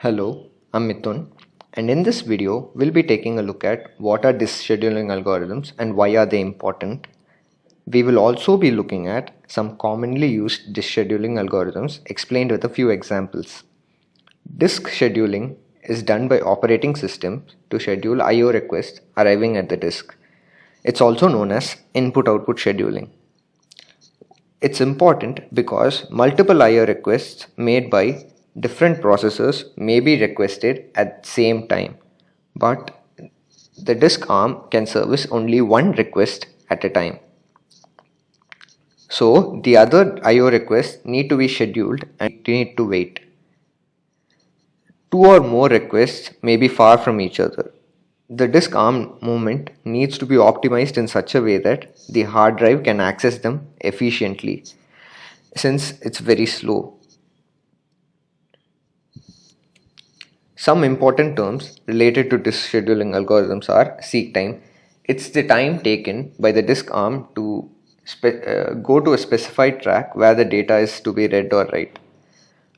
Hello, I'm Mithun, and in this video, we'll be taking a look at what are disk scheduling algorithms and why are they important. We will also be looking at some commonly used disk scheduling algorithms explained with a few examples. Disk scheduling is done by operating systems to schedule I/O requests arriving at the disk. It's also known as input-output scheduling. It's important because multiple I/O requests made by different processors may be requested at the same time, but the disk arm can service only one request at a time. So the other I/O requests need to be scheduled and need to wait. Two or more requests may be far from each other. The disk arm movement needs to be optimized in such a way that the hard drive can access them efficiently, since it's very slow. Some important terms related to disk scheduling algorithms are seek time. It's the time taken by the disk arm to go to a specified track where the data is to be read or write.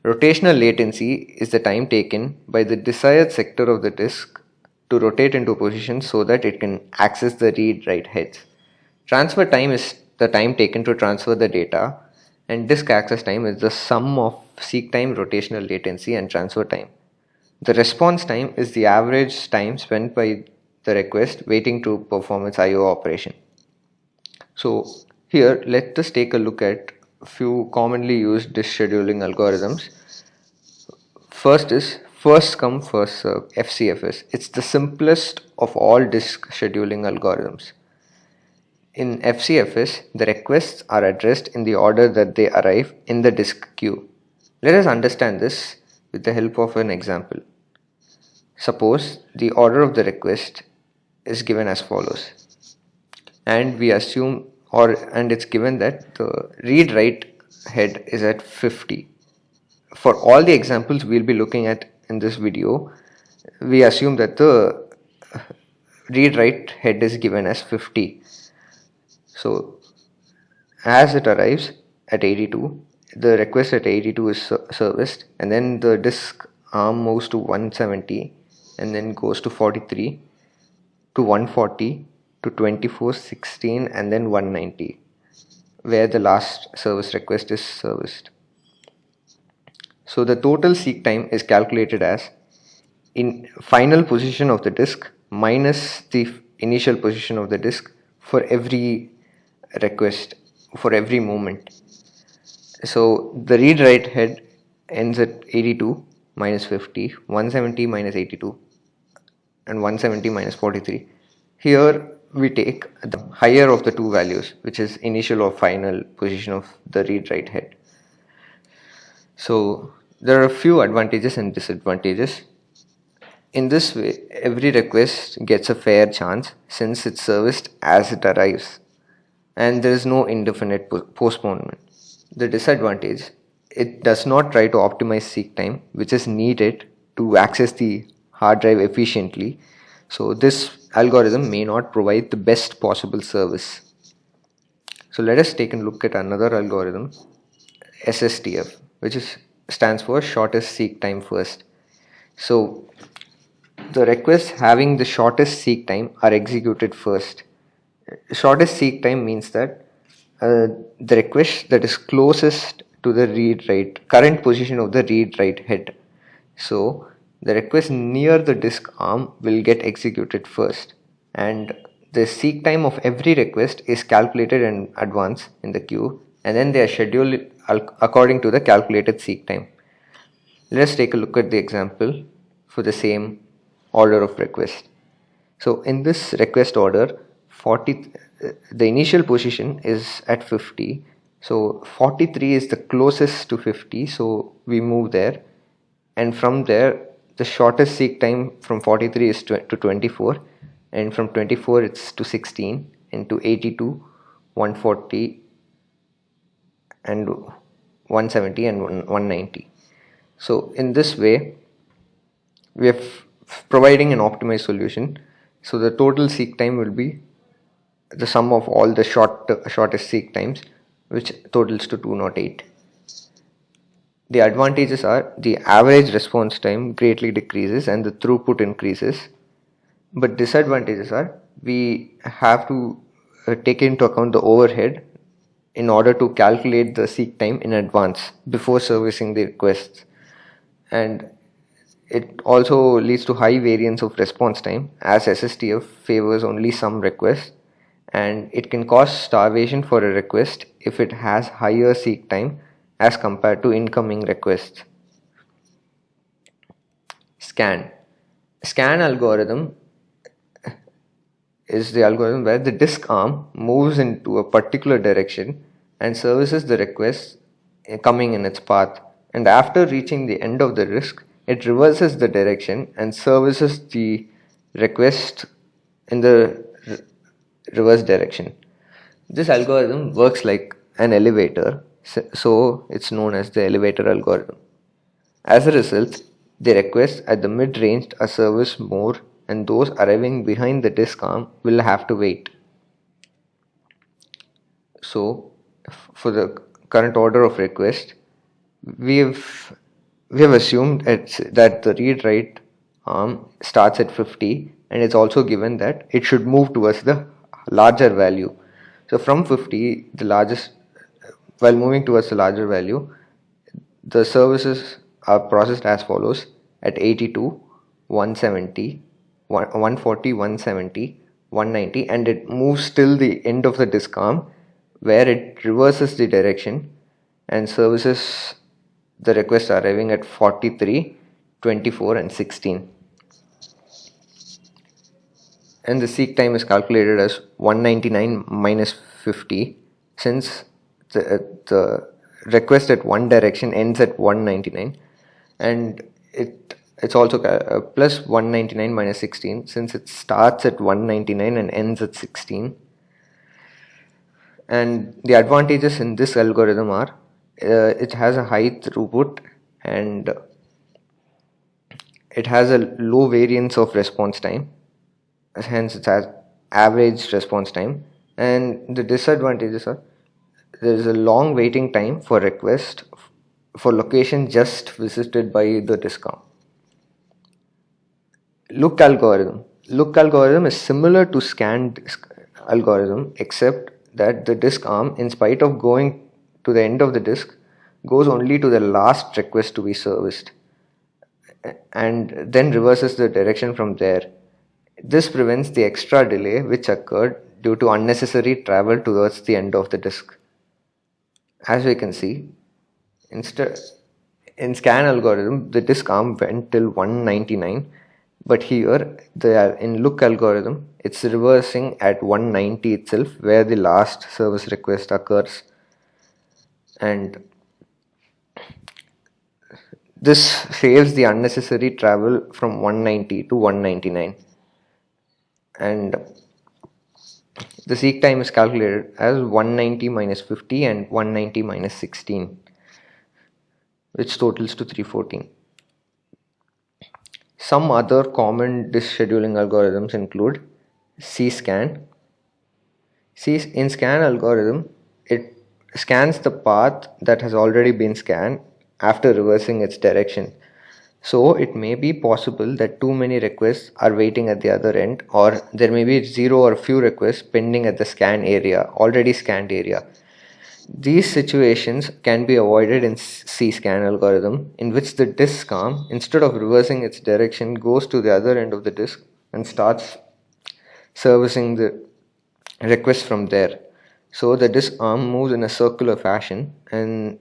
Rotational latency is the time taken by the desired sector of the disk to rotate into position so that it can access the read-write heads. Transfer time is the time taken to transfer the data, and disk access time is the sum of seek time, rotational latency, and transfer time. The response time is the average time spent by the request waiting to perform its I/O operation. So here let us take a look at a few commonly used disk scheduling algorithms. First is first come first serve, FCFS. It's the simplest of all disk scheduling algorithms. In FCFS, the requests are addressed in the order that they arrive in the disk queue. Let us understand this with the help of an example. Suppose the order of the request is given as follows, and we assume and it's given that the read write head is at 50. For all the examples we'll be looking at in this video, we assume that the read write head is given as 50. So as it arrives at 82, the request at 82 is serviced, and then the disk arm moves to 170 and then goes to 43 to 140 to 24, 16, and then 190, where the last service request is serviced. So the total seek time is calculated as in final position of the disk minus the initial position of the disk for every request, for every moment. So the read write head ends at 82 minus 50, 170 minus 82, and 170 minus 43. Here we take the higher of the two values, which is initial or final position of the read write head. So there are a few advantages and disadvantages. In this way, every request gets a fair chance since it's serviced as it arrives, and there is no indefinite postponement. The disadvantage, it does not try to optimize seek time, which is needed to access the hard drive efficiently. So this algorithm may not provide the best possible service. So let us take a look at another algorithm, SSTF, which stands for shortest seek time first. So the requests having the shortest seek time are executed first. Shortest seek time means that the request that is closest to the read write current position of the read write head. So the request near the disk arm will get executed first, and the seek time of every request is calculated in advance in the queue, and then they are scheduled according to the calculated seek time. Let's take a look at the example for the same order of request. So in this request order, the initial position is at 50, so 43 is the closest to 50, so we move there, and from there the shortest seek time from 43 is to 24, and from 24 it's to 16, and to 82, 140, and 170, and 190. So in this way we are providing an optimized solution. So the total seek time will be the sum of all the shortest seek times, which totals to 208. The advantages are the average response time greatly decreases and the throughput increases. But disadvantages are we have to take into account the overhead in order to calculate the seek time in advance before servicing the requests. And it also leads to high variance of response time as SSTF favors only some requests, and it can cause starvation for a request if it has higher seek time as compared to incoming requests. Scan. Scan algorithm is the algorithm where the disk arm moves into a particular direction and services the request coming in its path, and after reaching the end of the disk it reverses the direction and services the request in the reverse direction. This algorithm works like an elevator, so it's known as the elevator algorithm. As a result, the requests at the mid-range are serviced more and those arriving behind the disk arm will have to wait. So, for the current order of request, we've we have assumed that the read write arm starts at 50, and it's also given that it should move towards the larger value. So from 50, the largest, while moving towards the larger value, the services are processed as follows: at 82, 170, 140, 170, 190, and it moves till the end of the disk arm where it reverses the direction and services the request arriving at 43, 24, and 16. And the seek time is calculated as 199 minus 50, since the request at one direction ends at 199, and it's also plus 199 minus 16, since it starts at 199 and ends at 16. And the advantages in this algorithm are it has a high throughput and it has a low variance of response time, hence it has average response time. And the disadvantages are there is a long waiting time for request for location just visited by the disk arm. Look algorithm is similar to scan disk algorithm, except that the disk arm, in spite of going to the end of the disk, goes only to the last request to be serviced and then reverses the direction from there. This prevents the extra delay which occurred due to unnecessary travel towards the end of the disk. As we can see, instead in scan algorithm the disk arm went till 199, but here in look algorithm it's reversing at 190 itself where the last service request occurs, and this saves the unnecessary travel from 190 to 199. And the seek time is calculated as 190 minus 50 and 190 minus 16, which totals to 314. Some other common disk scheduling algorithms include cscan. In scan algorithm, it scans the path that has already been scanned after reversing its direction. So it may be possible that too many requests are waiting at the other end, or there may be zero or few requests pending at the already scanned area. These situations can be avoided in cscan algorithm, in which the disk arm, instead of reversing its direction, goes to the other end of the disk and starts servicing the request from there. So the disk arm moves in a circular fashion, and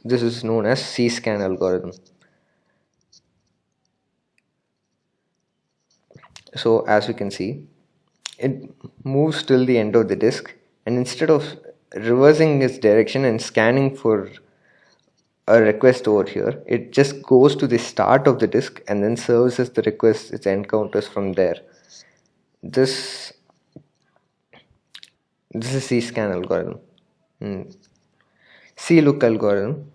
this is known as cscan algorithm. So as we can see, it moves till the end of the disk, and instead of reversing its direction and scanning for a request over here, it just goes to the start of the disk and then services the request it encounters from there. This is cscan algorithm. clook algorithm.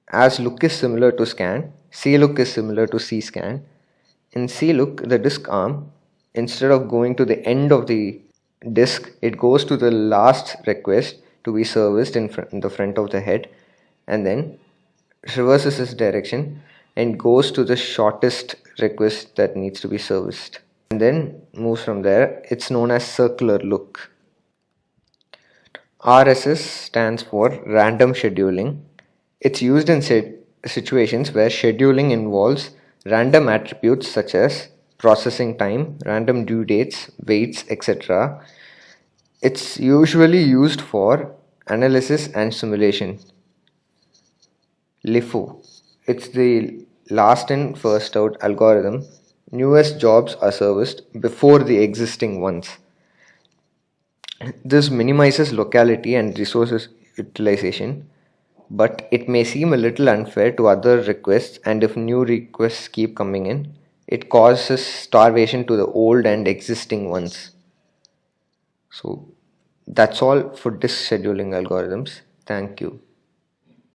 As look is similar to scan, clook is similar to cscan. In clook, the disk arm, instead of going to the end of the disk, it goes to the last request to be serviced in the front of the head, and then reverses its direction and goes to the shortest request that needs to be serviced, and then moves from there. It's known as circular look. RSS stands for random scheduling. It's used in situations where scheduling involves random attributes such as processing time, random due dates, waits, etc. It's usually used for analysis and simulation. LIFO. It's the last in first out algorithm. Newest jobs are serviced before the existing ones. This minimizes locality and resources utilization, but it may seem a little unfair to other requests, and if new requests keep coming in, it causes starvation to the old and existing ones. So that's all for disk scheduling algorithms. Thank you.